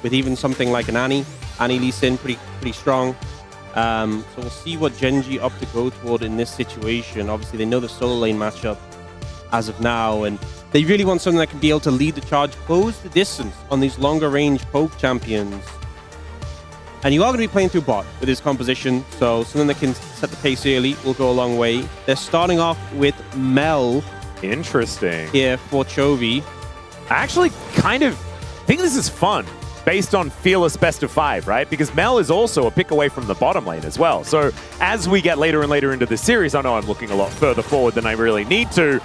with even something like an Annie Lee Sin, pretty strong. So we'll see what Gen G opt to go toward in this situation. Obviously, they know the solo lane matchup as of now, and they really want something that can be able to lead the charge, close the distance on these longer range poke champions. And you are going to be playing through bot with this composition, so something that can set the pace early will go a long way. They're starting off with Mel. Interesting. Here for Chovy. I actually kind of think this is fun based on Fearless Best of 5, right? Because Mel is also a pick away from the bottom lane as well. So as we get later and later into the series, I know I'm looking a lot further forward than I really need to.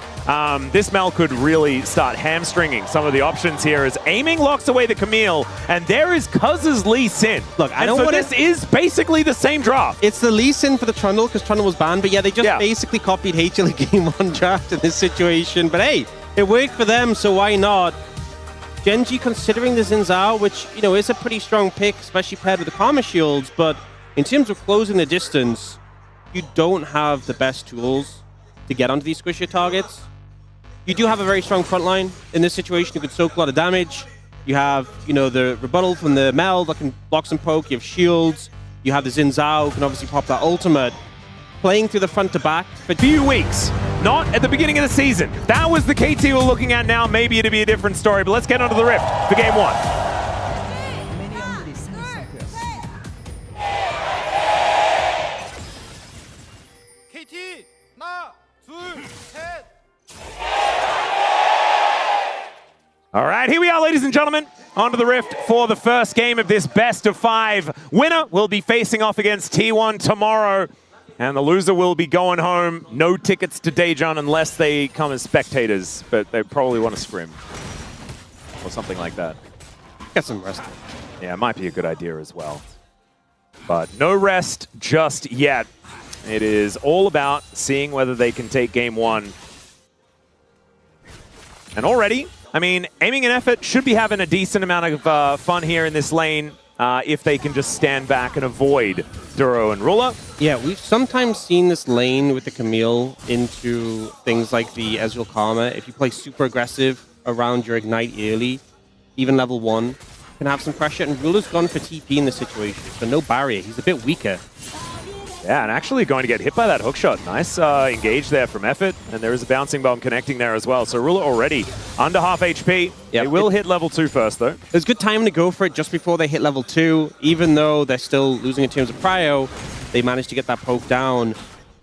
This Mel could really start hamstringing some of the options here as aiming locks away the Camille, and there is Cuz's Lee Sin. Look, I don't so want this is basically the same draft. It's the Lee Sin for the Trundle, because Trundle was banned, but yeah, they just basically copied HLA Game 1 draft in this situation. But hey, it worked for them, so why not? Gen G considering the Xin Zhao, which, you know, is a pretty strong pick, especially paired with the Karma Shields, but in terms of closing the distance, you don't have the best tools to get onto these squishier targets. You do have a very strong front line in this situation. You can soak a lot of damage. You have, you know, the rebuttal from the Mel that can block some poke. You have shields. You have the Xin Zhao who can obviously pop that ultimate. Playing through the front to back for a few weeks, not at the beginning of the season. If that was the KT we're looking at now, maybe it'd be a different story, but let's get onto the Rift for game 1. All right, here we are, ladies and gentlemen, onto the Rift for the first game of this best of 5. Winner will be facing off against T1 tomorrow. And the loser will be going home. No tickets to Daejeon unless they come as spectators, but they probably want to scrim. Or something like that. Get some rest. Yeah, it might be a good idea as well. But no rest just yet. It is all about seeing whether they can take game 1. And already, I mean, aiming and effort should be having a decent amount of fun here in this lane. If they can just stand back and avoid Duro and Ruler. Yeah, we've sometimes seen this lane with the Camille into things like the Ezreal Karma. If you play super aggressive around your Ignite early, even level 1, can have some pressure. And Ruler's gone for TP in this situation, so no barrier. He's a bit weaker. Yeah, and actually going to get hit by that hookshot. Nice engage there from Effort, and there is a bouncing bomb connecting there as well. So Ruler already under half HP. Yep. They will hit level 2 first, though. There's good time to go for it just before they hit level 2. Even though they're still losing in terms of prio, they managed to get that poke down.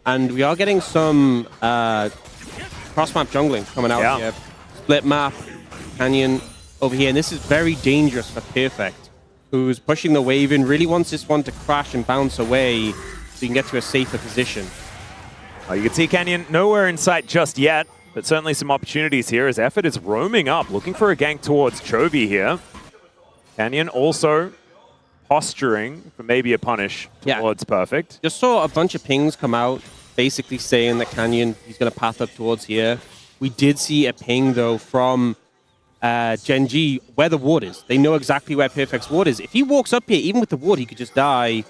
And we are getting some cross-map jungling coming out here. Split map, Canyon over here. And this is very dangerous for Perfect, who's pushing the wave in, really wants this one to crash and bounce away, so you can get to a safer position. You can see Canyon nowhere in sight just yet, but certainly some opportunities here as Effort is roaming up, looking for a gank towards Chovy here. Canyon also posturing for maybe a punish towards Perfect. Just saw a bunch of pings come out, basically saying that Canyon, he's going to path up towards here. We did see a ping, though, from Gen G where the ward is. They know exactly where Perfect's ward is. If he walks up here, even with the ward, he could just die.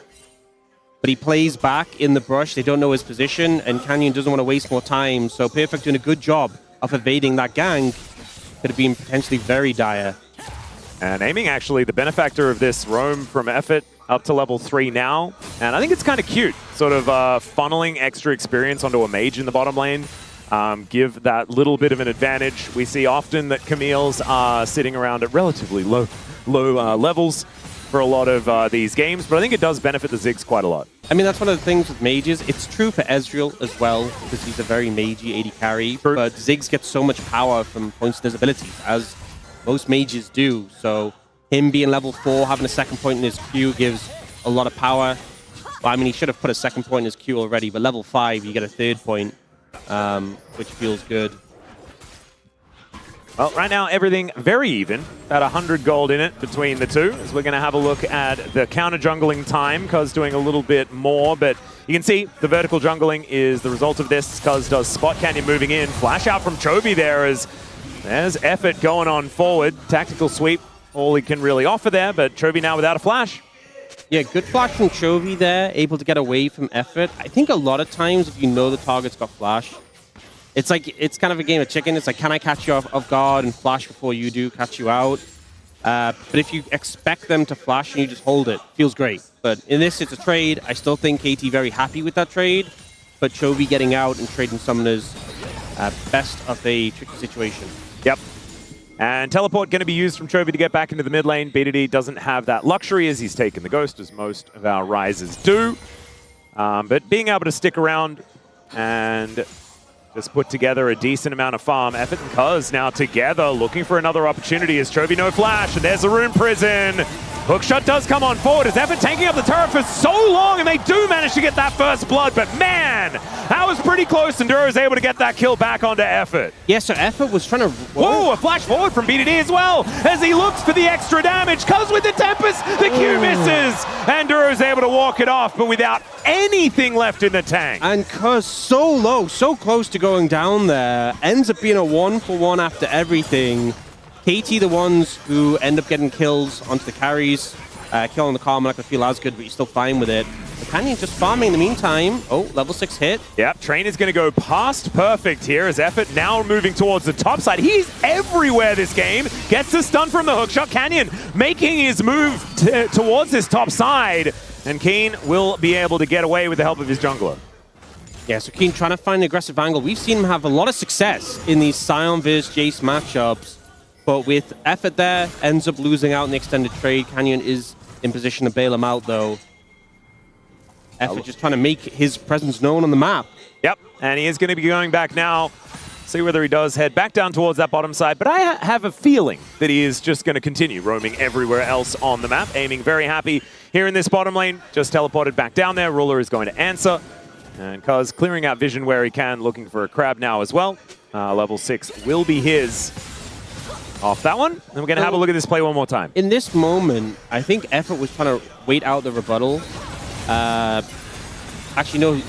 But he plays back in the brush. They don't know his position, and Canyon doesn't want to waste more time. So Perfect doing a good job of evading that gank. Could have been potentially very dire. And aiming, actually, the benefactor of this roam from Effort up to level 3 now. And I think it's kind of cute, sort of funneling extra experience onto a mage in the bottom lane. Give that little bit of an advantage. We see often that Camille's are sitting around at relatively low levels for a lot of these games, but I think it does benefit the Ziggs quite a lot. I mean, that's one of the things with mages. It's true for Ezreal as well, because he's a very magey AD carry, but Ziggs gets so much power from points in his abilities, as most mages do. So him being level 4, having a second point in his Q gives a lot of power. Well, I mean, he should have put a second point in his Q already, but level 5, you get a third point, which feels good. Well, right now, everything very even. About 100 gold in it between the two. As we're going to have a look at the counter jungling time. Cuz doing a little bit more, but you can see the vertical jungling is the result of this. Cuz does spot Canyon moving in. Flash out from Chovy there as there's Effort going on forward. Tactical sweep, all he can really offer there, but Chovy now without a flash. Yeah, good flash from Chovy there, able to get away from Effort. I think a lot of times if you know the target's got flash, it's kind of a game of chicken. It's like, can I catch you off guard and flash before you do, catch you out? But if you expect them to flash and you just hold it, feels great. But in this, it's a trade. I still think KT very happy with that trade. But Chovy getting out and trading summoners, best of a tricky situation. Yep. And teleport going to be used from Chovy to get back into the mid lane. BDD doesn't have that luxury as he's taken the Ghost, as most of our Rises do. But being able to stick around and just put together a decent amount of farm. Effort and Cuz now together looking for another opportunity as Chovy no flash, and there's a Rune Prison. Hookshot does come on forward as Effort tanking up the turret for so long, and they do manage to get that first blood, but man, that was pretty close, and Duro is able to get that kill back onto Effort. Yeah, so Effort was trying to... Whoa, a flash forward from BDD as well, as he looks for the extra damage. Cuz with the Tempest, the Q misses, and Duro is able to walk it off, but without anything left in the tank. And Cuz so low, so close to going down there, ends up being a 1-for-1 after everything. KT the ones who end up getting kills onto the carries. Killing the Karma not going to feel as good, but you're still fine with it. The Canyon just farming in the meantime. Oh, level 6 hit. Yep, Train is going to go past Perfect here as Effort now moving towards the top side. He's everywhere this game. Gets the stun from the hookshot. Canyon making his move towards this top side. And Keen will be able to get away with the help of his jungler. Yeah, so Keen trying to find an aggressive angle. We've seen him have a lot of success in these Sion vs Jace matchups. But with Effort there, ends up losing out in the extended trade. Canyon is in position to bail him out, though. Effort just trying to make his presence known on the map. Yep, and he is going to be going back now. See whether he does head back down towards that bottom side. But I have a feeling that he is just going to continue roaming everywhere else on the map. Aiming very happy here in this bottom lane. Just teleported back down there. Ruler is going to answer. And Cuz clearing out vision where he can, looking for a crab now as well. Level 6 will be his. Off that one, and we're going to have a look at this play one more time. In this moment, I think Effort was trying to wait out the rebuttal. Actually, no.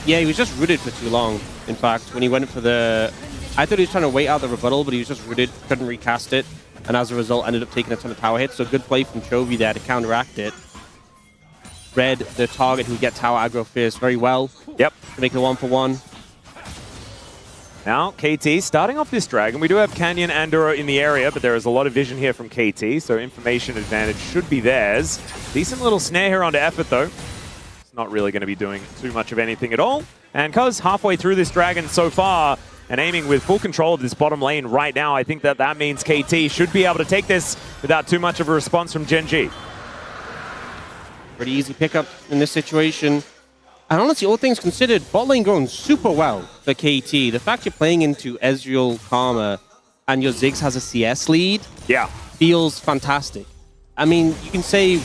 Yeah, he was just rooted for too long, in fact, when he went for the... I thought he was trying to wait out the rebuttal, but he was just rooted, couldn't recast it, and as a result, ended up taking a ton of tower hits. So good play from Chovy there to counteract it. Read the target who gets tower aggro first very well. Yep. To make it a 1-for-1. Now, KT starting off this dragon. We do have Canyon and Duro in the area, but there is a lot of vision here from KT, so information advantage should be theirs. Decent little snare here onto Effort, though. It's not really going to be doing too much of anything at all. And Cuz halfway through this dragon so far, and aiming with full control of this bottom lane right now, I think that means KT should be able to take this without too much of a response from Gen.G. Pretty easy pickup in this situation. And honestly, all things considered, bot lane going super well for KT. The fact you're playing into Ezreal, Karma, and your Ziggs has a CS lead feels fantastic. I mean, you can say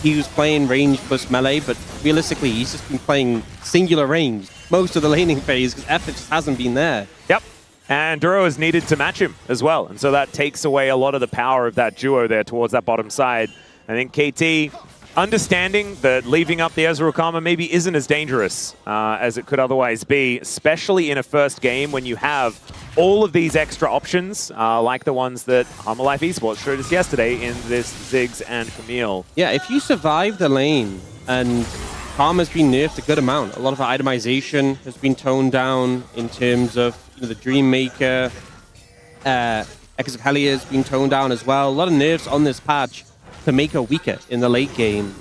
he was playing range plus melee, but realistically, he's just been playing singular range most of the laning phase because Effort just hasn't been there. Yep. And Duro has needed to match him as well. And so that takes away a lot of the power of that duo there towards that bottom side. I think KT... understanding that leaving up the Ezreal Karma maybe isn't as dangerous as it could otherwise be, especially in a first game when you have all of these extra options, like the ones that Life Esports showed us yesterday in this Ziggs and Camille. Yeah, if you survive the lane, and Karma's been nerfed a good amount, a lot of itemization has been toned down in terms of the Dream Maker, Echoes of Helia has been toned down as well. A lot of nerfs on this patch to make her weaker in the late game.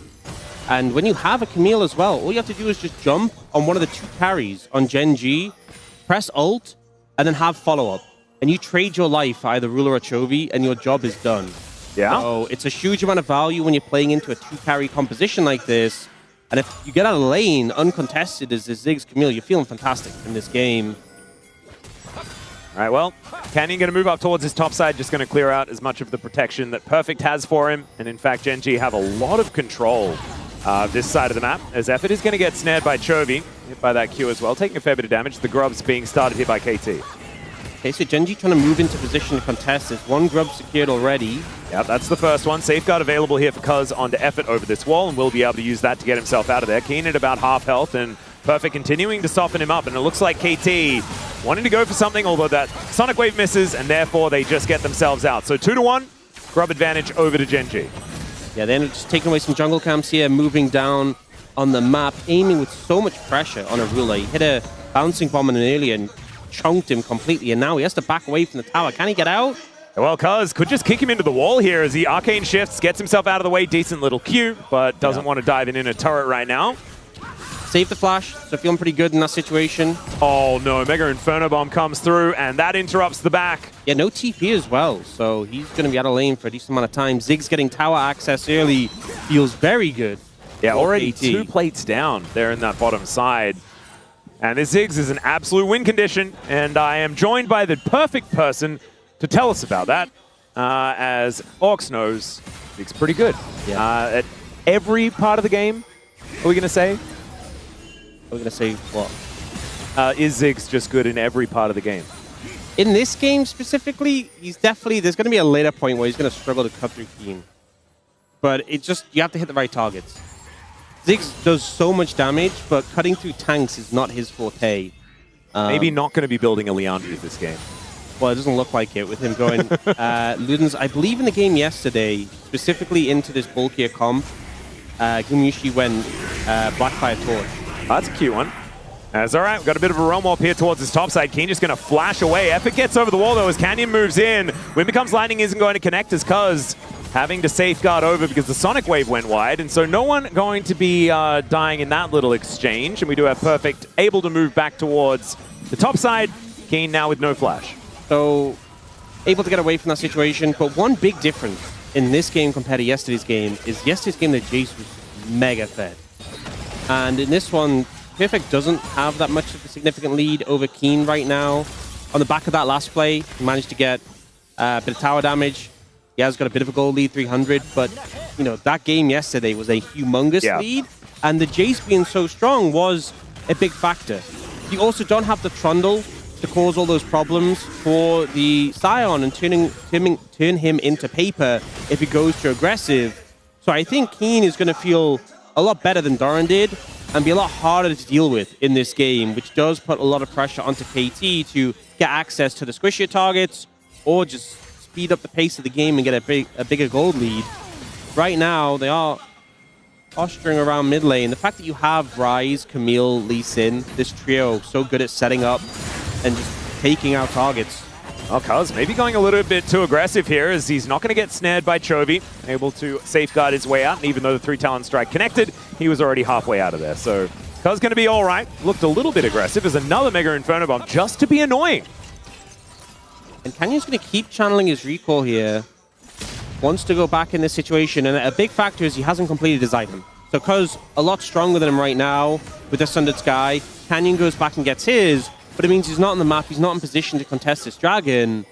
And when you have a Camille as well, all you have to do is just jump on one of the 2 carries on Gen.G, press ult, and then have follow-up. And you trade your life for either Ruler or Chovy, and your job is done. Yeah. So it's a huge amount of value when you're playing into a 2-carry composition like this. And if you get out of the lane uncontested as the Ziggs Camille, you're feeling fantastic in this game. All right, well, Canyon going to move up towards his top side, just going to clear out as much of the protection that Perfect has for him. And in fact, Gen.G have a lot of control this side of the map, as Effort is going to get snared by Chovy, hit by that Q as well, taking a fair bit of damage. The Grub's being started here by KT. Okay, so Gen.G trying to move into position to contest. There's 1 Grub secured already. Yeah, that's the first one. Safeguard available here for Cuz onto Effort over this wall, and will be able to use that to get himself out of there. Keen at about half health, and Perfect continuing to soften him up, and it looks like KT wanting to go for something, although that Sonic Wave misses, and therefore they just get themselves out. So 2-1, Grub advantage over to Gen.G. Yeah, they ended up just taking away some jungle camps here, moving down on the map, aiming with so much pressure on a Ruler. He hit a bouncing bomb in an earlier and chunked him completely, and now he has to back away from the tower. Can he get out? Well, Cuz could just kick him into the wall here as he arcane shifts, gets himself out of the way. Decent little Q, but doesn't want to dive in a turret right now. Save the flash, so feeling pretty good in that situation. Oh no, Mega Inferno Bomb comes through, and that interrupts the back. Yeah, no TP as well, so he's going to be out of lane for a decent amount of time. Ziggs getting tower access early feels very good. Yeah, already 2 plates down there in that bottom side. And this Ziggs is an absolute win condition, and I am joined by the perfect person to tell us about that, as Orcs knows Ziggs pretty good. Yeah. At every part of the game, are we going to say? Are we going to say what? Is Ziggs just good in every part of the game? In this game specifically, there's going to be a later point where he's going to struggle to cut through Keen. But it just, you have to hit the right targets. Ziggs does so much damage, but cutting through tanks is not his forte. Maybe not going to be building a Leandri this game. Well, it doesn't look like it with him going. Ludens, I believe in the game yesterday, specifically into this bulkier comp, Gumayusi went Blackfire Torch. That's a cute one. That's all right. We've got a bit of a realm warp here towards his top side. Keen just going to flash away. Effort gets over the wall, though, as Canyon moves in. When becomes lightning isn't going to connect as Cuz having to safeguard over because the Sonic Wave went wide. And so no one going to be dying in that little exchange. And we do have Perfect able to move back towards the top side. Keen now with no flash. So able to get away from that situation. But one big difference in this game compared to yesterday's game is yesterday's game that Jace was mega fed. And in this one, Perfect doesn't have that much of a significant lead over Keen right now. On the back of that last play, he managed to get a bit of tower damage. He has got a bit of a gold lead, 300, but you know that game yesterday was a humongous lead, and the Jace being so strong was a big factor. You also don't have the Trundle to cause all those problems for the Scion and turn him into paper if he goes too aggressive. So I think Keen is going to feel a lot better than Doran did, and be a lot harder to deal with in this game, which does put a lot of pressure onto KT to get access to the squishier targets or just speed up the pace of the game and get a bigger gold lead. Right now, they are posturing around mid lane. The fact that you have Ryze, Camille, Lee Sin, this trio so good at setting up and just taking out targets. Well, Cuz maybe going a little bit too aggressive here as he's not going to get snared by Chovy, able to safeguard his way out. And even though the 3 Talon Strike connected, he was already halfway out of there. So Cuz going to be all right. Looked a little bit aggressive as another Mega Inferno Bomb just to be annoying. And Canyon's going to keep channeling his recall here. Wants to go back in this situation. And a big factor is he hasn't completed his item. So Cuz a lot stronger than him right now with the Sundered Sky. Canyon goes back and gets his. But it means he's not on the map, he's not in position to contest this dragon.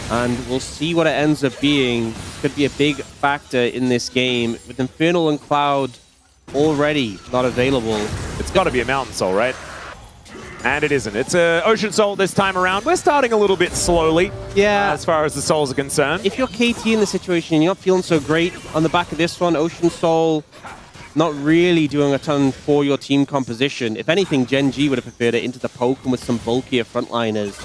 And we'll see what it ends up being. Could be a big factor in this game. With Infernal and Cloud already not available. It's got to be a Mountain Soul, right? And it isn't. It's a Ocean Soul this time around. We're starting a little bit slowly, as far as the souls are concerned. If you're KT in the situation and you're not feeling so great on the back of this one, Ocean Soul not really doing a ton for your team composition. If anything, Gen G would have preferred it into the poke and with some bulkier frontliners.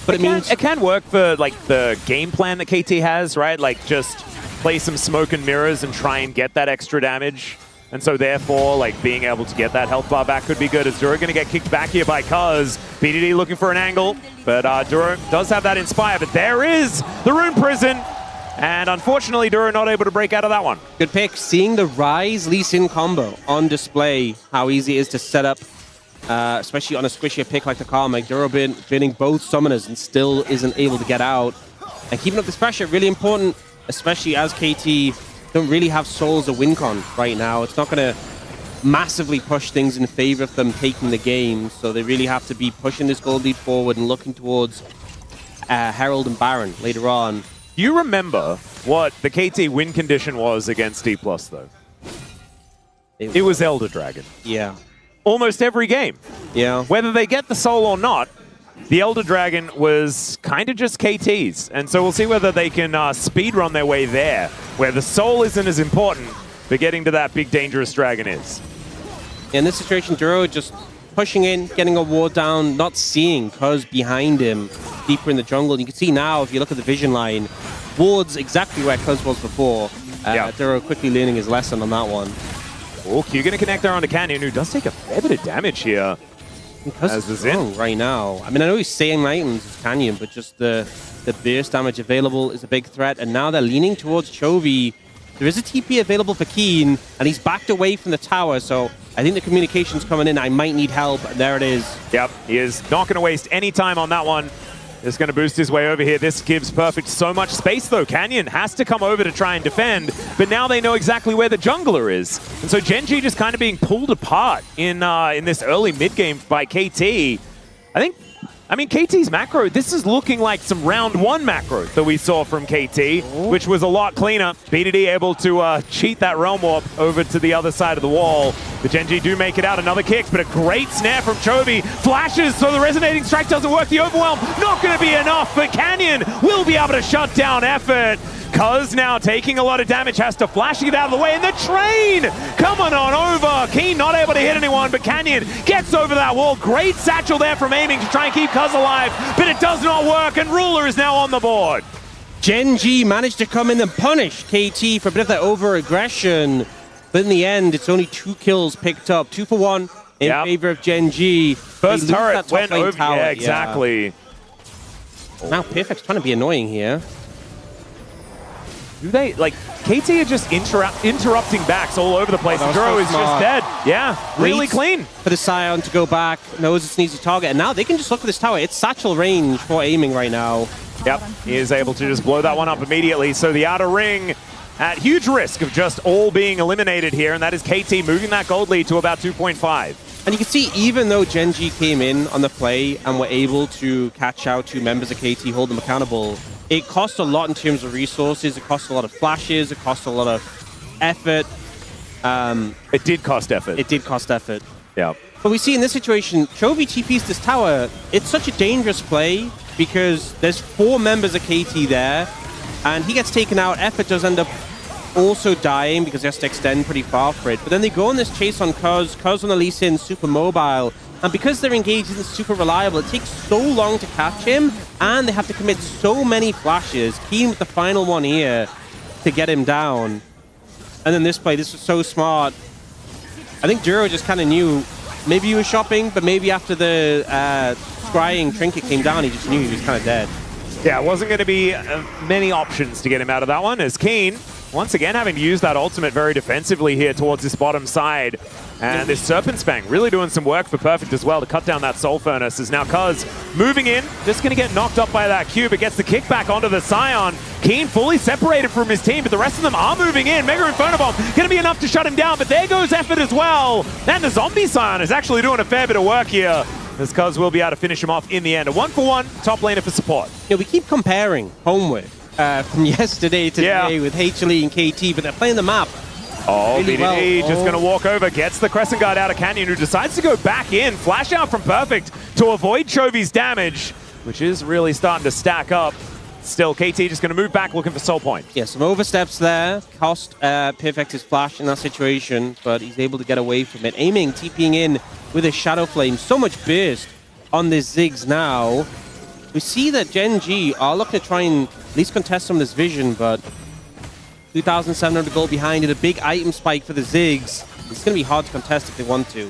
But it can work for like the game plan that KT has, right? Like just play some smoke and mirrors and try and get that extra damage. And so therefore, like being able to get that health bar back could be good. As Duro going to get kicked back here by Cuz. BDD looking for an angle, but Duro does have that Inspire. But there is the Rune Prison. And unfortunately, Duro not able to break out of that one. Good pick. Seeing the Ryze Lee Sin combo on display, how easy it is to set up, especially on a squishier pick like the Karma. Duro burning both summoners and still isn't able to get out. And keeping up this pressure, really important, especially as KT don't really have souls or wincon right now. It's not going to massively push things in favor of them taking the game. So they really have to be pushing this gold lead forward and looking towards Herald and Baron later on. Do you remember what the KT win condition was against D+, though? It was Elder Dragon. Yeah. Almost every game. Yeah. Whether they get the soul or not, the Elder Dragon was kind of just KT's. And so we'll see whether they can speedrun their way there, where the soul isn't as important, but getting to that big dangerous dragon is. In this situation, Duro just pushing in, getting a ward down, not seeing Cuz behind him deeper in the jungle. And you can see now, if you look at the vision line, wards exactly where Cuz was before. Duro quickly learning his lesson on that one. Oh, Q going to connect there onto Canyon, who does take a fair bit of damage here. Cuz is strong right now. I mean, I know he's same items as Canyon, but just the The burst damage available is a big threat, and now they're leaning towards Chovy. There is a TP available for Keen, and he's backed away from the tower, so I think the communication's coming in. I might need help, and there it is. Yep, he is not going to waste any time on that one. Just going to boost his way over here. This gives Perfect so much space, though. Canyon has to come over to try and defend, but now they know exactly where the jungler is. And so Gen.G just kind of being pulled apart in this early mid-game by KT. I mean, KT's macro, this is looking like some round 1 macro that we saw from KT, which was a lot cleaner. BDD able to cheat that Realm Warp over to the other side of the wall. The Gen.G do make it out, another kick, but a great snare from Chovy. Flashes, so the Resonating Strike doesn't work. The Overwhelm, not going to be enough, but Canyon will be able to shut down Effort. Cuz now taking a lot of damage, has to flash it out of the way, and the train coming on over. Keen not able to hit anyone, but Canyon gets over that wall. Great satchel there from aiming to try and keep Cuz alive, but it does not work, and Ruler is now on the board. Gen.G managed to come in and punish KT for a bit of that over-aggression, but in the end, it's only 2 kills picked up. 2 for 1 in favor of Gen.G. First turret went over, tower. Yeah, exactly. Yeah. Now Perfect's trying to be annoying here. Do they, like, KT are just interrupting backs all over the place. Duro is just dead. Yeah, really clean. For the Scion to go back, knows it's an easy target, and now they can just look for this tower. It's satchel range for aiming right now. Yep, he is able to just blow that one up immediately. So the outer ring at huge risk of just all being eliminated here, and that is KT moving that gold lead to about 2.5. And you can see, even though Gen.G came in on the play and were able to catch out 2 members of KT, hold them accountable, it cost a lot in terms of resources. It cost a lot of flashes. It cost a lot of effort. It did cost effort. It did cost effort. Yeah. But we see in this situation, Chovy TPs this tower. It's such a dangerous play because there's 4 members of KT there, and he gets taken out. Effort does end up also dying because he has to extend pretty far for it. But then they go on this chase on Cuz. Cuz on the Lee Sin, super mobile. And because their engage isn't super reliable, it takes so long to catch him, and they have to commit so many flashes. Keen with the final one here to get him down. And then this play, this was so smart. I think Duro just kind of knew, maybe he was shopping, but maybe after the scrying trinket came down, he just knew he was kind of dead. Yeah, it wasn't going to be many options to get him out of that one, as Keen, once again, having to use that ultimate very defensively here towards this bottom side. And this Serpent's Fang really doing some work for Perfect as well to cut down that Soul Furnace. Is now Cuz moving in, just going to get knocked up by that cube. It gets the kickback onto the Scion. Keen fully separated from his team, but the rest of them are moving in. Mega Inferno Bomb going to be enough to shut him down, but there goes Effort as well. And the Zombie Scion is actually doing a fair bit of work here, as Cuz will be able to finish him off in the end. A 1-for-1 top laner for support. Yeah, we keep comparing Homewood from yesterday to today with HLE and KT, but they're playing the map. Oh, really BDD just going to walk over, gets the Crescent Guard out of Canyon, who decides to go back in. Flash out from Perfect to avoid Chovy's damage, which is really starting to stack up. Still, KT just going to move back looking for Soul Point. Yeah, some oversteps there. Cost Perfect his flash in that situation, but he's able to get away from it. Aiming, TPing in with a Shadow Flame. So much burst on this Ziggs now. We see that Gen.G are looking to try and at least contest some of this vision, but 2,700 gold behind it, a big item spike for the Ziggs. It's going to be hard to contest if they want to.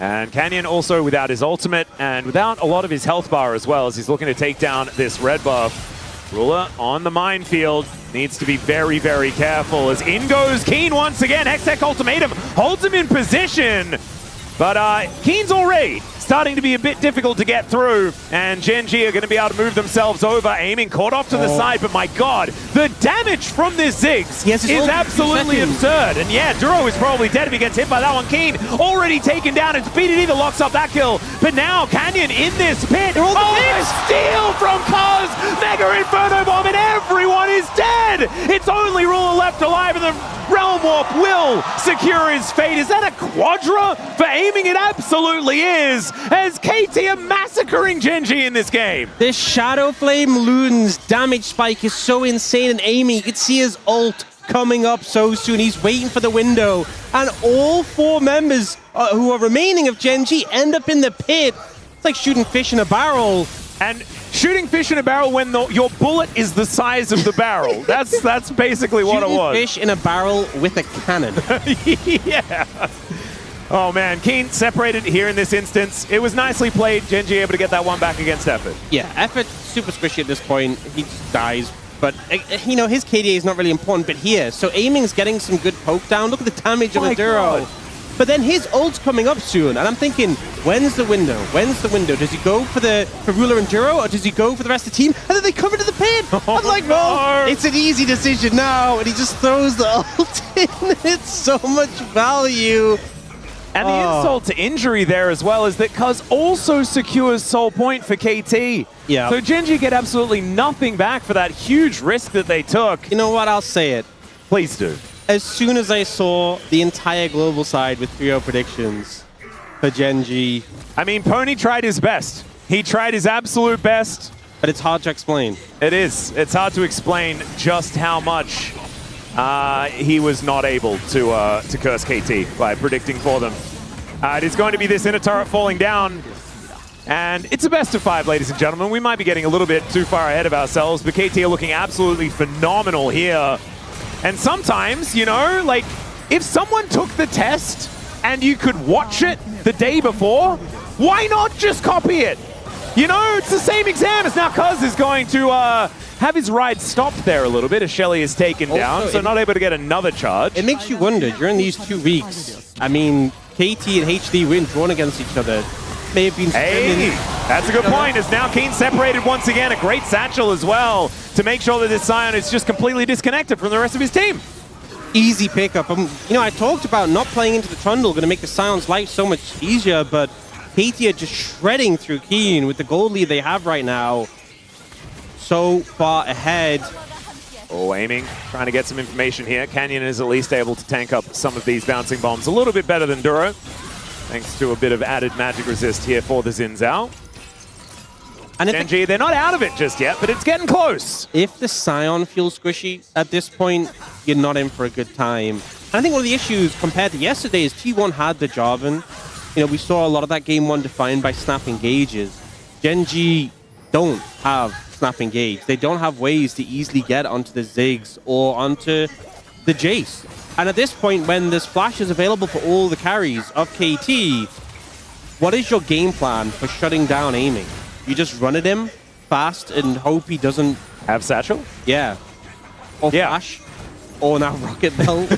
And Canyon also without his ultimate and without a lot of his health bar as well, as he's looking to take down this red buff. Ruler on the minefield, needs to be very, very careful as in goes Keen once again. Hextech Ultimatum holds him in position, but Keen's already starting to be a bit difficult to get through, and Gen.G are going to be able to move themselves over, aiming caught off to the side, but my god, the damage from this Ziggs is absolutely absurd. And yeah, Duro is probably dead if he gets hit by that one. Keen already taken down. It's BDD that locks up that kill, but now Canyon in this pit. It's steal from Cuz! Mega Inferno Bomb, and everyone is dead! It's only Ruler left alive, and the Realm Warp will secure his fate. Is that a Quadra for aiming? It absolutely is, as KT are massacring Gen.G in this game. This Shadow Flame Loon's damage spike is so insane and aiming. You can see his ult coming up so soon. He's waiting for the window, and all 4 members who are remaining of Gen.G end up in the pit. It's like shooting fish in a barrel. And shooting fish in a barrel when your bullet is the size of the barrel. That's basically what it was. Fish in a barrel with a cannon. Yeah. Oh man, Keen separated here in this instance. It was nicely played. Gen.G able to get that one back against Effort. Yeah, Effort super squishy at this point. He just dies. But, you know, his KDA is not really important, but here. So aiming's getting some good poke down. Look at the damage of Enduro. But then his ult's coming up soon, and I'm thinking, when's the window? When's the window? Does he go for Ruler Enduro, or does he go for the rest of the team? And then they come into the pit. I'm like, well, it's an easy decision now, and he just throws the ult in. It's so much value. And the insult to injury there as well is that Cuz also secures Soul Point for KT. Yeah. So Gen.G get absolutely nothing back for that huge risk that they took. You know what? I'll say it. Please do. As soon as I saw the entire global side with 3-0 predictions for Gen.G. I mean, Pony tried his best. He tried his absolute best. But it's hard to explain. It is. It's hard to explain just how much he was not able to curse KT by predicting for them. It is going to be this inner turret falling down. And it's a best of 5, ladies and gentlemen. We might be getting a little bit too far ahead of ourselves, but KT are looking absolutely phenomenal here. And sometimes, you know, like, if someone took the test and you could watch it the day before, why not just copy it? You know, it's the same exam as now Cuz is going to have his ride stopped there a little bit as Shelly is taken down, so not able to get another charge. It makes you wonder, during these 2 weeks, I mean, KT and HD win drawn against each other. May have been that's a good point. As now Keen separated once again. A great satchel as well to make sure that this Sion is just completely disconnected from the rest of his team. Easy pickup. You know, I talked about not playing into the Trundle, going to make the Sion's life so much easier, but KT are just shredding through Keen with the gold lead they have right now. So far ahead. Oh, aiming, trying to get some information here. Canyon is at least able to tank up some of these bouncing bombs a little bit better than Duro, thanks to a bit of added magic resist here for the Xin Zhao. And Gen.G, they're not out of it just yet, but it's getting close. If the Sion feels squishy at this point, you're not in for a good time. And I think one of the issues compared to yesterday is T1 had the Jarvan. You know, we saw a lot of that game 1 defined by snap engages. Gen.G don't have snap engage. They don't have ways to easily get onto the Ziggs or onto the Jace. And at this point, when there's flashes available for all the carries of KT, what is your game plan for shutting down aiming? You just run at him fast and hope he doesn't... Have satchel? Yeah. Or flash. Or now rocket belt.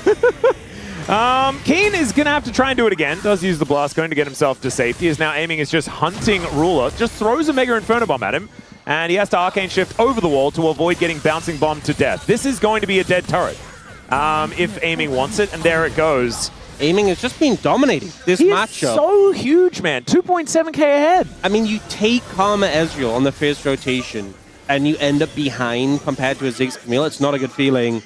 Keen is going to have to try and do it again. Does use the blast, going to get himself to safety. Is now aiming is just hunting Ruler. Just throws a Mega Inferno Bomb at him. And he has to Arcane Shift over the wall to avoid getting Bouncing Bomb to death. This is going to be a dead turret. If aiming wants it, and there it goes. Aiming has just been dominating this matchup. Is so huge, man. 2.7k ahead. I mean, you take Karma Ezreal on the first rotation, and you end up behind compared to a Ziggs Camille. It's not a good feeling.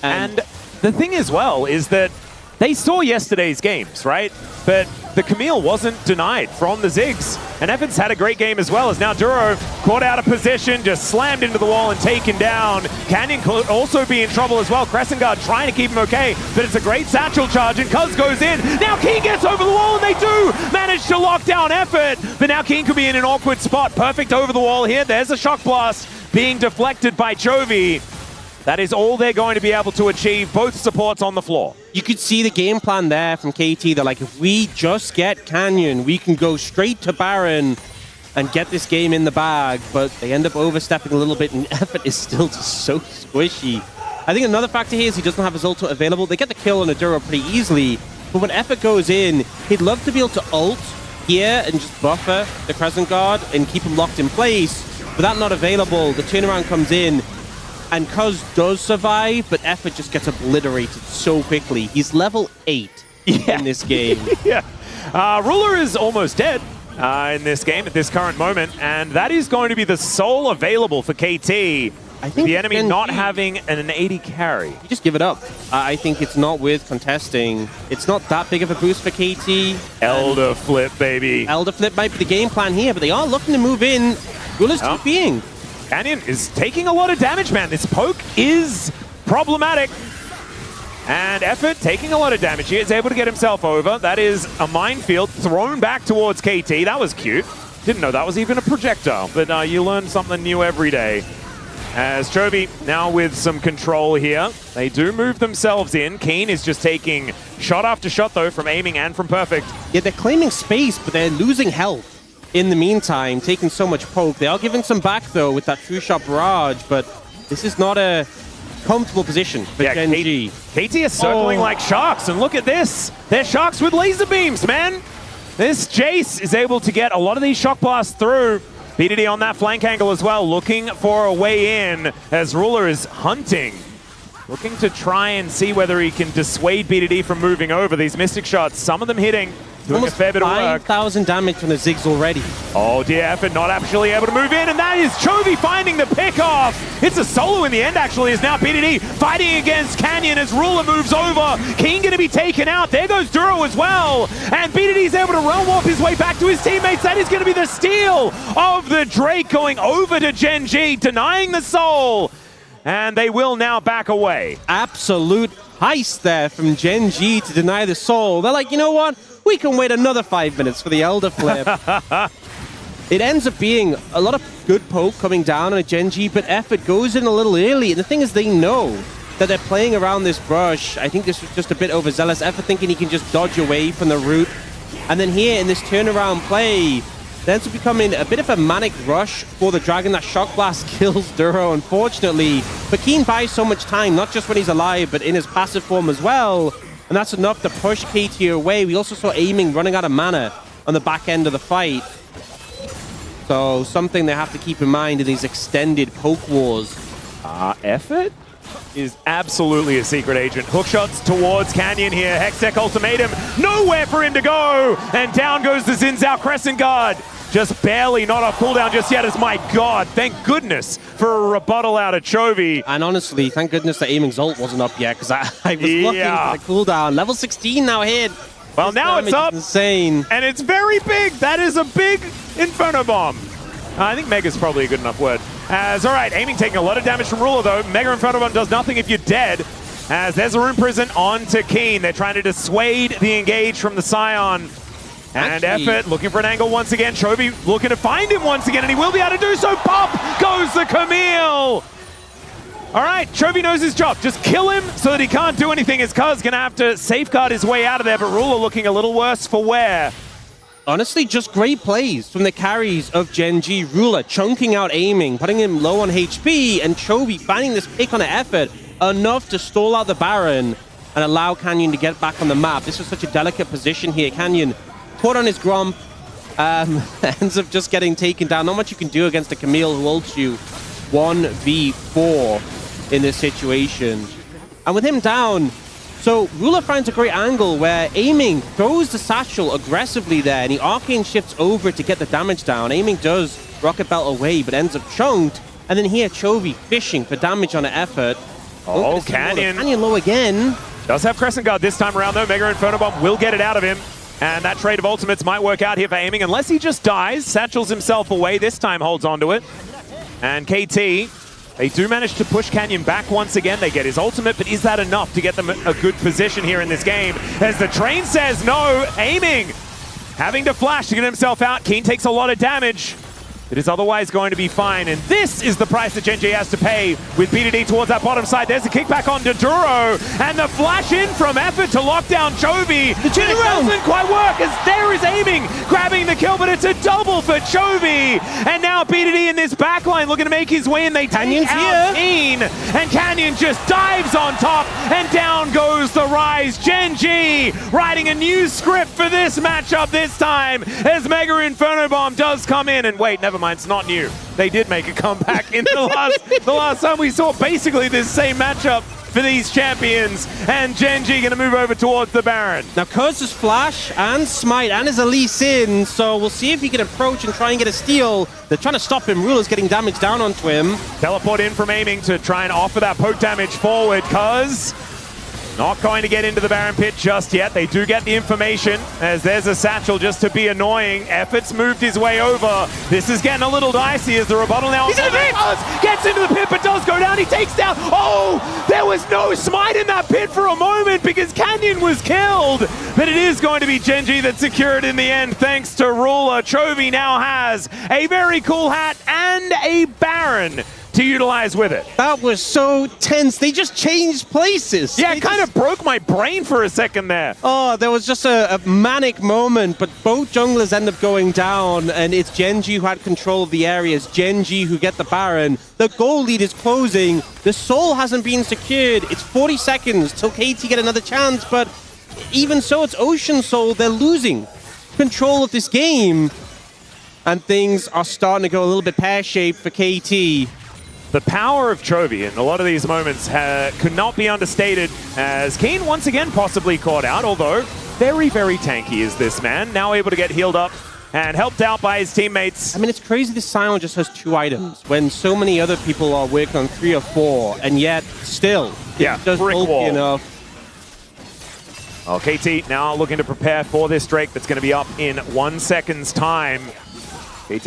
And the thing as well is that they saw yesterday's games, right? But the Camille wasn't denied from the Ziggs. And Evans had a great game as well, as now Duro caught out of position, just slammed into the wall and taken down. Canyon could also be in trouble as well. Crescent Guard trying to keep him okay, but it's a great satchel charge, and Cuz goes in. Now Keen gets over the wall, and they do manage to lock down Effort. But now Keen could be in an awkward spot. Perfect over the wall here. There's a Shock Blast being deflected by Chovy. That is all they're going to be able to achieve, both supports on the floor. You could see the game plan there from KT. They're like, if we just get Canyon, we can go straight to Baron and get this game in the bag. But they end up overstepping a little bit, and Effort is still just so squishy. I think another factor here is he doesn't have his ult available. They get the kill on Adura pretty easily, but when Effort goes in, he'd love to be able to ult here and just buffer the Crescent Guard and keep him locked in place. But that not available, the turnaround comes in, and Cuz does survive, but Effort just gets obliterated so quickly. He's level 8 in this game. Ruler is almost dead in this game at this current moment, and that is going to be the sole available for KT. I think the enemy not having an 80 carry. You just give it up. I think it's not worth contesting. It's not that big of a boost for KT. Elder Flip, baby. Elder Flip might be the game plan here, but they are looking to move in. Ruler's TPing. Canyon is taking a lot of damage, man. This poke is problematic. And Effort taking a lot of damage. He is able to get himself over. That is a minefield thrown back towards KT. That was cute. Didn't know that was even a projectile, but you learn something new every day. As Chovy now with some control here. They do move themselves in. Keen is just taking shot after shot, though, from aiming and from perfect. Yeah, they're claiming space, but they're losing health in the meantime, taking so much poke. They are giving some back, though, with that true shot barrage, but this is not a comfortable position for Gen G. KT is circling like sharks, and look at this. They're sharks with laser beams, man. This Jace is able to get a lot of these shock blasts through. BDD on that flank angle as well, looking for a way in as Ruler is hunting. Looking to try and see whether he can dissuade BDD from moving over. These Mystic shots, some of them hitting, doing a fair bit of work. 5,000 damage from the Ziggs already. Oh dear, Effort not actually able to move in, and that is Chovy finding the pick off. It's a solo in the end, actually, is now BDD fighting against Canyon as Ruler moves over. King going to be taken out. There goes Duro as well. And BDD's able to realm warp his way back to his teammates. That is going to be the steal of the Drake going over to Gen G, denying the soul. And they will now back away. Absolute heist there from Gen G to deny the soul. They're like, you know what? We can wait another 5 minutes for the Elder Flip. It ends up being a lot of good poke coming down on a Gen G, but Effort goes in a little early. And the thing is, they know that they're playing around this brush. I think this was just a bit overzealous. Effort thinking he can just dodge away from the root. And then here in this turnaround play, there ends up becoming a bit of a manic rush for the Dragon. That Shock Blast kills Duro, unfortunately. But Keen buys so much time, not just when he's alive, but in his passive form as well. And that's enough to push KT away. We also saw aiming running out of mana on the back end of the fight. So something they have to keep in mind in these extended poke wars. Effort is absolutely a secret agent. Hook shots towards Canyon here. Hextech ultimatum. Nowhere for him to go. And down goes the Xin Zhao Crescent Guard. Just barely not off cooldown just yet as, my God, thank goodness for a rebuttal out of Chovy. And honestly, thank goodness that aiming's ult wasn't up yet, because I was looking for the cooldown. Level 16 now hit. Well, now it's up. Insane. And it's very big. That is a big Inferno Bomb. I think Mega's probably a good enough word. As, all right, aiming taking a lot of damage from Ruler, though. Mega Inferno Bomb does nothing if you're dead. As there's a Rune Prison onto Keen. They're trying to dissuade the engage from the Scion. And Effort looking for an angle once again. Chovy looking to find him once again, and he will be able to do so. Pop goes the Camille. All right, Chovy knows his job. Just kill him so that he can't do anything. His Cuz going to have to safeguard his way out of there, but Ruler looking a little worse for wear. Honestly, just great plays from the carries of Gen G. Ruler chunking out aiming, putting him low on HP, and Chovy finding this pick on an Effort enough to stall out the Baron and allow Canyon to get back on the map. This was such a delicate position here. Canyon caught on his Gromp, ends up just getting taken down. Not much you can do against a Camille who ults you 1v4 in this situation. And with him down, so Ruler finds a great angle where aiming throws the satchel aggressively there, and he arcane shifts over to get the damage down. Aiming does rocket belt away, but ends up chunked. And then here, Chovy fishing for damage on an Effort. Oh, Canyon. Canyon low again. Does have Crescent Guard this time around, though. Mega Inferno Bomb will get it out of him. And that trade of ultimates might work out here for aiming, unless he just dies. Satchels himself away, this time holds onto it. And KT, they do manage to push Canyon back once again. They get his ultimate, but is that enough to get them a good position here in this game? As the train says no, aiming, having to flash to get himself out. Keen takes a lot of damage. It is otherwise going to be fine, and this is the price that Gen G has to pay with BDD towards that bottom side. There's a kickback on Duro, and the flash in from Effort to lock down Chovy. The turnaround doesn't quite work, as there is aiming, grabbing the kill, but it's a double for Chovy. And now BDD in this backline looking to make his way in. They take out Keen, and Canyon just dives on top, and down goes the Rise. Gen G writing a new script for this matchup this time, as Mega Inferno Bomb does come in, and wait, never mind, it's not new. They did make a comeback in the last time we saw basically this same matchup for these champions, and Gen G going to move over towards the Baron. Now Cuz's flash and smite and his Elise in, so we'll see if he can approach and try and get a steal. They're trying to stop him. Ruler's getting damage down onto him. Teleport in from aiming to try and offer that poke damage forward. Cuz not going to get into the Baron pit just yet. They do get the information, as there's a satchel just to be annoying. Effort's moved his way over. This is getting a little dicey as the rebuttal now. He's in the pit! Gets into the pit, but does go down. He takes down. Oh, there was no smite in that pit for a moment because Canyon was killed. But it is going to be Gen G that secured in the end, thanks to Ruler. Chovy now has a very cool hat and a Baron to utilize with it. That was so tense. They just changed places. Yeah, it kind of broke my brain for a second there. Oh, there was just a manic moment, but both junglers end up going down, and it's Genji who had control of the areas. Genji who get the Baron. The goal lead is closing. The Soul hasn't been secured. It's 40 seconds till KT get another chance, but even so, it's Ocean Soul. They're losing control of this game, and things are starting to go a little bit pear-shaped for KT. The power of Chovy in a lot of these moments could not be understated, as Keen once again possibly caught out, although very, very tanky is this man. Now able to get healed up and helped out by his teammates. I mean, it's crazy this Sion just has 2 items when so many other people are working on 3 or 4, and yet still, yeah, just bulky enough. Well, KT now looking to prepare for this Drake that's going to be up in 1 second's time. KT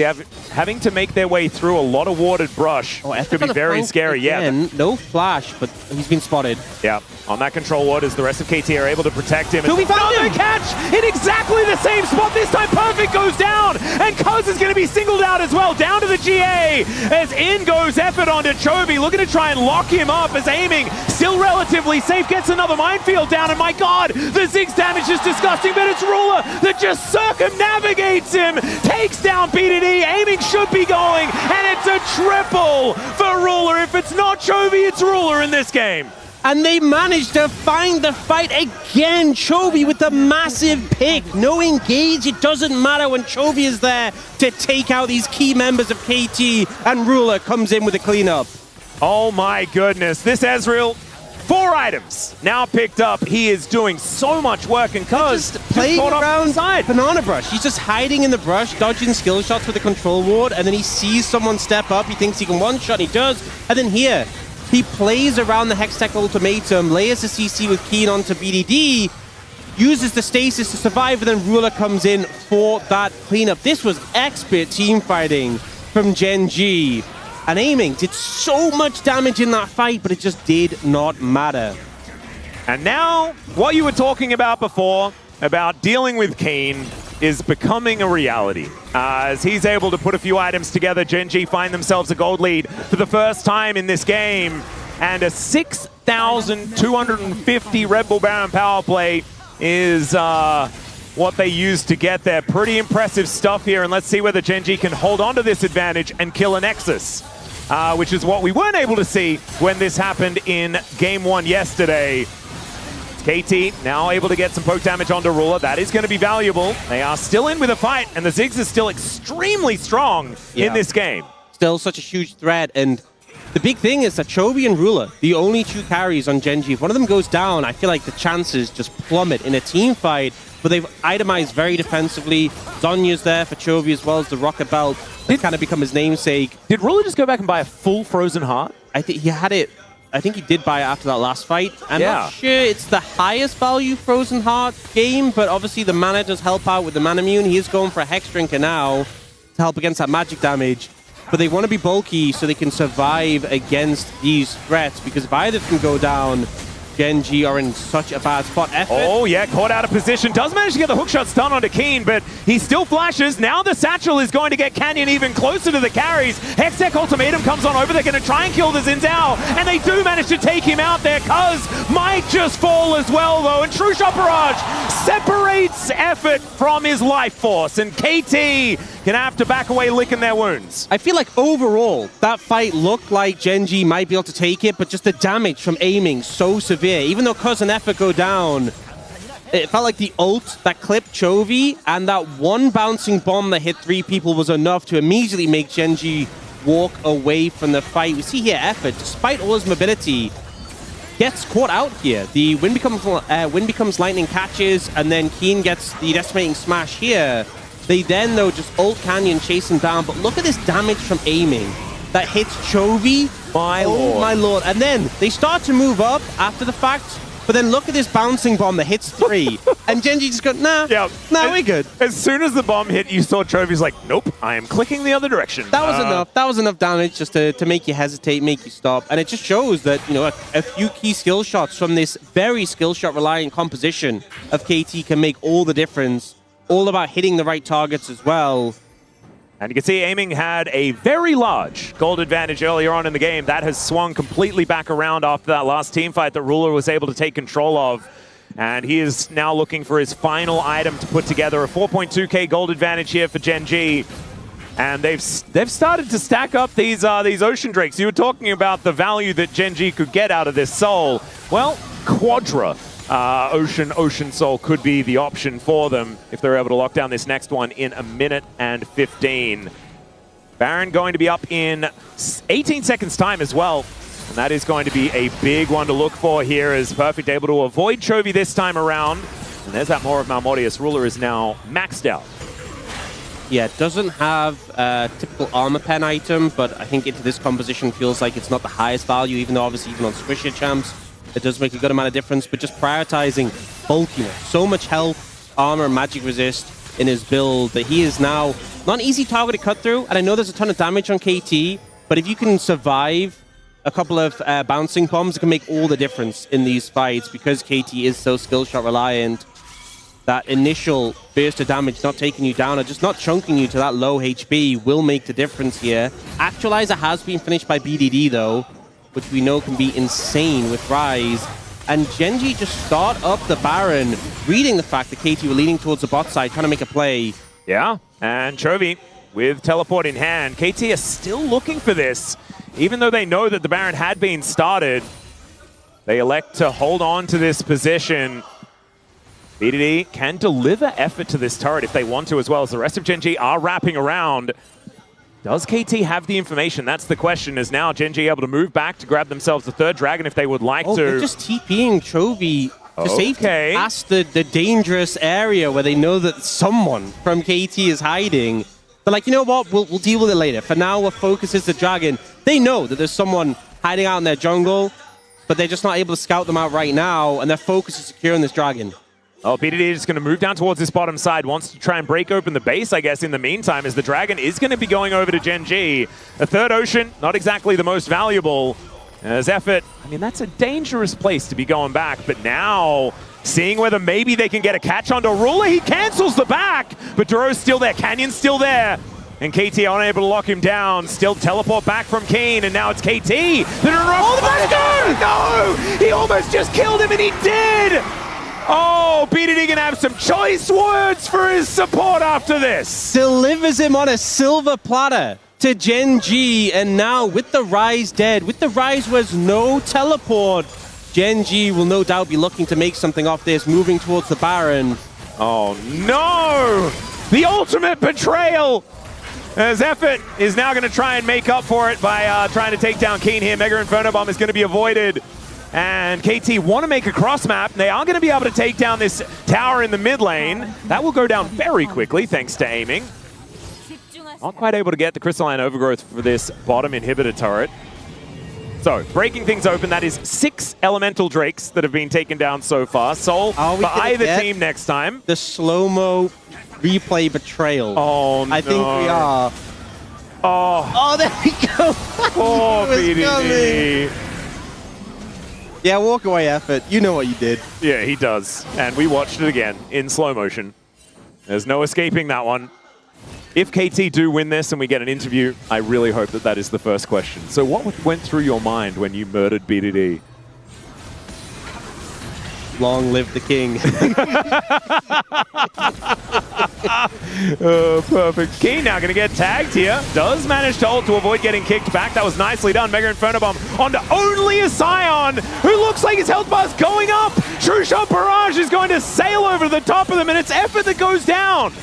having to make their way through a lot of warded brush. Oh, could be very scary. Again. Yeah, no flash, but he's been spotted. Yeah, on that control ward as the rest of KT are able to protect him. We found him! Catch in exactly the same spot. This time Perfect goes down, and Cuz is going to be singled out as well. Down to the GA as in goes effort onto Chovy, looking to try and lock him up as aiming still relatively safe. Gets another minefield down, and my god, the Ziggs damage is disgusting, but it's Ruler that just circumnavigates him, takes down BDD. Aiming should be going, and it's a triple for Ruler. If it's not Chovy, it's Ruler in this game. And they managed to find the fight again. Chovy with the massive pick. No engage. It doesn't matter when Chovy is there to take out these key members of KT, and Ruler comes in with a cleanup. Oh my goodness. This Ezreal, 4 items now picked up. He is doing so much work, and Cuz just playing around side. Banana Brush. He's just hiding in the brush, dodging skill shots with the control ward, and then he sees someone step up. He thinks he can one-shot, and he does. And then here, he plays around the Hextech ultimatum, layers the CC with Keen onto BDD, uses the stasis to survive, and then Ruler comes in for that cleanup. This was expert team fighting from Genji. And aiming did so much damage in that fight, but it just did not matter. And now, what you were talking about before, about dealing with Keen, is becoming a reality. As he's able to put a few items together, Genji find themselves a gold lead for the first time in this game. And a 6,250 Red Bull Baron power play is what they used to get there. Pretty impressive stuff here, and let's see whether Genji can hold on to this advantage and kill a Nexus, which is what we weren't able to see when this happened in Game 1 yesterday. KT now able to get some poke damage onto Ruler. That is going to be valuable. They are still in with a fight, and the Ziggs is still extremely strong in this game. Still such a huge threat, and the big thing is that Chovy and Ruler, the only 2 carries on Genji. If one of them goes down, I feel like the chances just plummet in a team fight, but they've itemized very defensively. Zonya's there for Chovy as well as the Rocket Belt. That's kind of become his namesake. Did Ruler just go back and buy a full Frozen Heart? I think he had it. I think he did buy it after that last fight. I'm not sure it's the highest value Frozen Heart game, but obviously the mana does help out with the mana immune. He is going for a Hex Drinker now to help against that magic damage. But they want to be bulky so they can survive against these threats, because if either can go down, Genji are in such a bad spot. Effort. Oh yeah, caught out of position. Does manage to get the hookshot stun onto Keen, but he still flashes. Now the Satchel is going to get Canyon even closer to the carries. Hextech ultimatum comes on over. They're going to try and kill the Zinzao, and they do manage to take him out there. Cuz might just fall as well though, and True Shot Barrage separates Effort from his life force, and KT gonna have to back away licking their wounds. I feel like overall, that fight looked like Genji might be able to take it, but just the damage from aiming so severe. Even though Cuz and Effort go down, it felt like the ult that clipped Chovy and that one bouncing bomb that hit 3 people was enough to immediately make Genji walk away from the fight. We see here Effort, despite all his mobility, gets caught out here. The Wind Becomes Lightning catches, and then Keen gets the Decimating Smash here. They then, though, just ult Canyon, chase him down. But look at this damage from aiming that hits Chovy. My lord. Oh, my lord. And then they start to move up after the fact. But then look at this bouncing bomb that hits 3. And Genji just goes, nah, we're good. As soon as the bomb hit, you saw Chovy's like, nope, I am clicking the other direction. That was enough. That was enough damage just to make you hesitate, make you stop. And it just shows that, you know, a few key skill shots from this very skill shot reliant composition of KT can make all the difference. All about hitting the right targets as well. And you can see Aiming had a very large gold advantage earlier on in the game. That has swung completely back around after that last team fight that Ruler was able to take control of. And he is now looking for his final item to put together. A 4.2k gold advantage here for Gen G. And they've started to stack up these Ocean Drakes. You were talking about the value that Gen G could get out of this Soul. Well, Quadra Ocean Soul could be the option for them if they're able to lock down this next one in 1 minute and 15. Baron going to be up in 18 seconds time as well. And that is going to be a big one to look for here, as Perfect able to avoid Chovy this time around. And there's that more of Malmodius. Ruler is now maxed out. Yeah, it doesn't have a typical armor pen item, but I think into this composition feels like it's not the highest value, even though obviously even on Squisher champs, it does make a good amount of difference, but just prioritizing bulkiness. So much health, armor, magic resist in his build that he is now not an easy target to cut through. And I know there's a ton of damage on KT, but if you can survive a couple of bouncing bombs, it can make all the difference in these fights because KT is so skill shot reliant. That initial burst of damage not taking you down or just not chunking you to that low HP will make the difference here. Actualizer has been finished by BDD though, which we know can be insane with Rise. And Gen G just start up the Baron, reading the fact that KT were leaning towards the bot side, trying to make a play. Yeah, and Chovy with teleport in hand. KT are still looking for this. Even though they know that the Baron had been started, they elect to hold on to this position. BDD can deliver effort to this turret if they want to, as well as the rest of Gen G are wrapping around. Does KT have the information? That's the question, is now Gen G able to move back to grab themselves the third dragon if they would like to. They're just TPing Chovy to safety past the dangerous area where they know that someone from KT is hiding. They're like, you know what, we'll deal with it later. For now, our focus is the dragon. They know that there's someone hiding out in their jungle, but they're just not able to scout them out right now, and their focus is secure on this dragon. Oh, BDD is going to move down towards this bottom side, wants to try and break open the base, I guess, in the meantime, as the dragon is going to be going over to Gen G. A third Ocean, not exactly the most valuable. As effort, I mean, that's a dangerous place to be going back, but now seeing whether maybe they can get a catch onto Ruler, he cancels the back, but Duro's still there, Canyon's still there. And KT unable to lock him down. Still teleport back from Keen, and now it's KT. Oh, the no! He almost just killed him, and he did! Oh, BDD gonna have some choice words for his support after this. Delivers him on a silver platter to Gen G, and now with the Rise dead, with the Rise was no teleport, Gen G will no doubt be looking to make something off this, moving towards the Baron. Oh no! The ultimate betrayal! As Effort is now going to try and make up for it by trying to take down Keen here. Mega Inferno Bomb is going to be avoided. And KT want to make a cross map. They are going to be able to take down this tower in the mid lane. That will go down very quickly thanks to aiming. Not quite able to get the Crystalline Overgrowth for this bottom inhibitor turret. So, breaking things open, that is 6 Elemental Drakes that have been taken down so far. Soul for either team next time. The slow-mo replay betrayal. Oh, no. I think we are. Oh, there we go. Oh, BDD. Yeah, walk away effort. You know what you did. Yeah, he does. And we watched it again in slow motion. There's no escaping that one. If KT do win this and we get an interview, I really hope that that is the first question. So what went through your mind when you murdered BDD? Long live the king. Oh, perfect. Keen now going to get tagged here. Does manage to ult to avoid getting kicked back. That was nicely done. Mega Inferno Bomb onto only a Scion, who looks like his health bar's going up. True Shot Barrage is going to sail over the top of them, and it's Effort that goes down.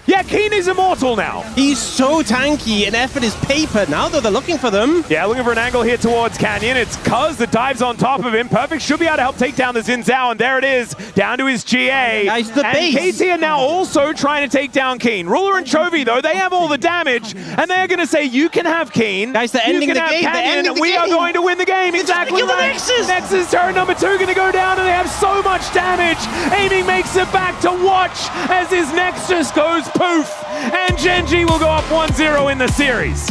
Yeah, Keen is immortal now. He's so tanky, and Effort is paper now, though they're looking for them. Yeah, looking for an angle here towards Canyon. It's Cuz that dives on top of him. Perfect should be able to help take down the Xin Zhao, and there it is, down to his GA. Guys, the base. KT are now also trying to take down Keen. Ruler and Chovy, though, they have all the damage, and they're going to say, you can have Keen. Guys, they're ending the game. Canyon, and we are going to win the game. Exactly right. Nexus turret number 2 going to go down, and they have so much damage. Aiming makes it back to watch as his Nexus goes poof. And Gen G will go up 1-0 in the series.